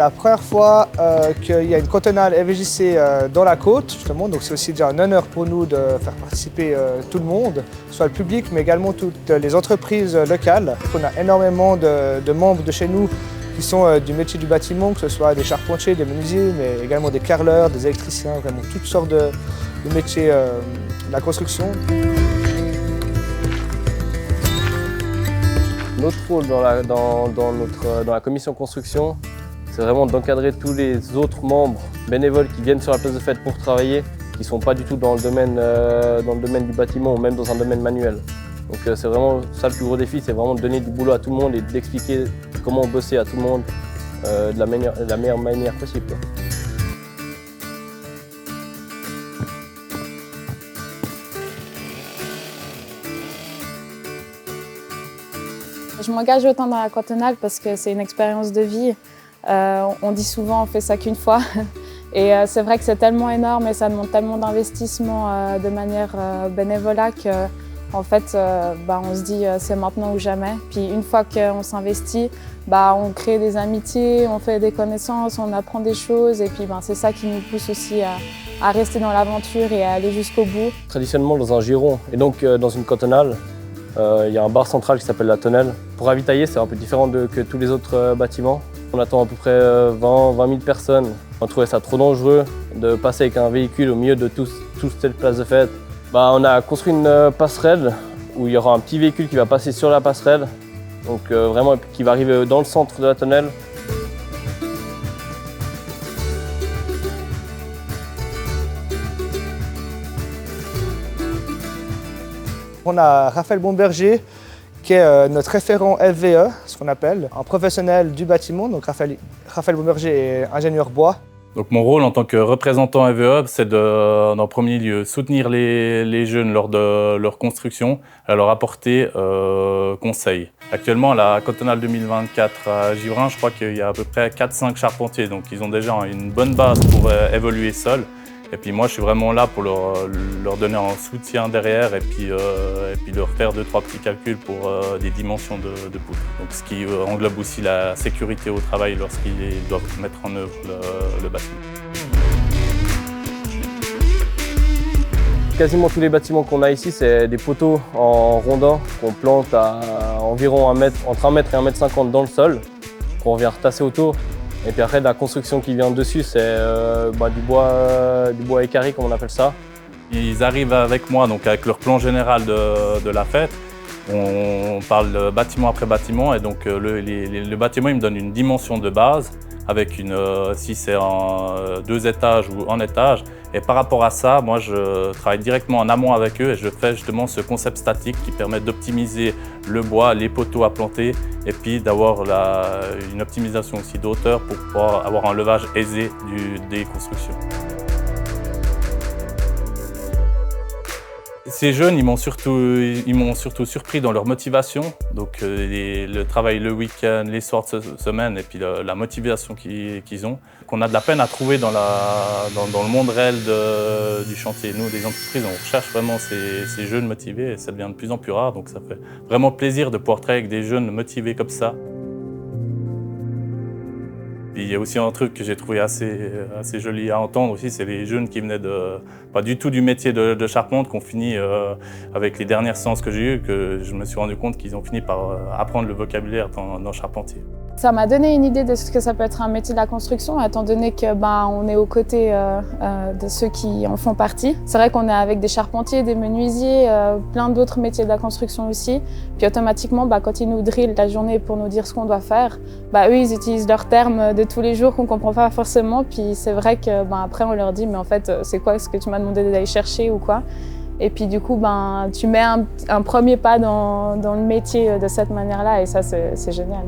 la première fois qu'il y a une cantonale FVJC dans la côte, justement. Donc c'est aussi déjà un honneur pour nous de faire participer tout le monde, soit le public, mais également toutes les entreprises locales. On a énormément de membres de chez nous qui sont du métier du bâtiment, que ce soit des charpentiers, des menuisiers, mais également des carreleurs, des électriciens, vraiment toutes sortes de métiers de la construction. Notre rôle dans la commission construction, c'est vraiment d'encadrer tous les autres membres bénévoles qui viennent sur la place de fête pour travailler, qui ne sont pas du tout dans le domaine du bâtiment ou même dans un domaine manuel. Donc c'est vraiment ça le plus gros défi, c'est vraiment de donner du boulot à tout le monde et d'expliquer comment bosser à tout le monde de la meilleure manière possible, quoi. Je m'engage autant dans la cantonale parce que c'est une expérience de vie. On dit souvent on fait ça qu'une fois. Et c'est vrai que c'est tellement énorme et ça demande tellement d'investissement de manière bénévolat qu'en fait, on se dit c'est maintenant ou jamais. Puis une fois qu'on s'investit, on crée des amitiés, on fait des connaissances, on apprend des choses et puis c'est ça qui nous pousse aussi à rester dans l'aventure et à aller jusqu'au bout. Traditionnellement dans un giron et donc dans une cantonale, il y a un bar central qui s'appelle la tonnelle. Pour ravitailler, c'est un peu différent que tous les autres bâtiments. On attend à peu près 20 000 personnes. On trouvait ça trop dangereux de passer avec un véhicule au milieu de toute cette place de fête. On a construit une passerelle où il y aura un petit véhicule qui va passer sur la passerelle, donc vraiment qui va arriver dans le centre de la tonnelle. On a Raphaël Bomberger, qui est notre référent FVE, ce qu'on appelle, un professionnel du bâtiment. Donc Raphaël Bomberger est ingénieur bois. Donc mon rôle en tant que représentant FVE, c'est en premier lieu soutenir les jeunes lors de leur construction, à leur apporter conseils. Actuellement, à la cantonale 2024 à Givrin, je crois qu'il y a à peu près 4-5 charpentiers, donc ils ont déjà une bonne base pour évoluer seuls. Et puis moi, je suis vraiment là pour leur donner un soutien derrière et puis leur faire 2-3 petits calculs pour des dimensions de poutres. Donc, ce qui englobe aussi la sécurité au travail lorsqu'ils doivent mettre en œuvre le bâtiment. Quasiment tous les bâtiments qu'on a ici, c'est des poteaux en rondin qu'on plante à environ entre 1 mètre et 1,50 m dans le sol, qu'on vient retasser autour. Et puis après, la construction qui vient dessus, c'est du bois équarri, comme on appelle ça. Ils arrivent avec moi, donc avec leur plan général de la fête. On parle bâtiment après bâtiment et donc le bâtiment il me donne une dimension de base avec si c'est en 2 étages ou en étage. Et par rapport à ça, moi je travaille directement en amont avec eux et je fais justement ce concept statique qui permet d'optimiser le bois, les poteaux à planter et puis d'avoir une optimisation aussi d'hauteur pour pouvoir avoir un levage aisé des constructions. Ces jeunes, ils m'ont surtout surpris dans leur motivation, donc le travail le week-end, les soirs de semaine et puis la motivation qu'ils ont, qu'on a de la peine à trouver dans le monde réel du chantier. Nous, des entreprises, on recherche vraiment ces jeunes motivés et ça devient de plus en plus rare, donc ça fait vraiment plaisir de pouvoir travailler avec des jeunes motivés comme ça. Il y a aussi un truc que j'ai trouvé assez joli à entendre aussi, c'est les jeunes qui venaient pas du tout du métier de charpente, qui ont fini avec les dernières séances que j'ai eues, que je me suis rendu compte qu'ils ont fini par apprendre le vocabulaire dans charpentier. Ça m'a donné une idée de ce que ça peut être un métier de la construction, étant donné que on est aux côtés de ceux qui en font partie. C'est vrai qu'on est avec des charpentiers, des menuisiers, plein d'autres métiers de la construction aussi. Puis automatiquement, quand ils nous drillent la journée pour nous dire ce qu'on doit faire, eux ils utilisent leurs termes de tous les jours qu'on comprend pas forcément. Puis c'est vrai que après on leur dit mais en fait c'est quoi ce que tu m'as demandé d'aller chercher ou quoi. Et puis du coup tu mets un premier pas dans le métier de cette manière-là et ça c'est génial.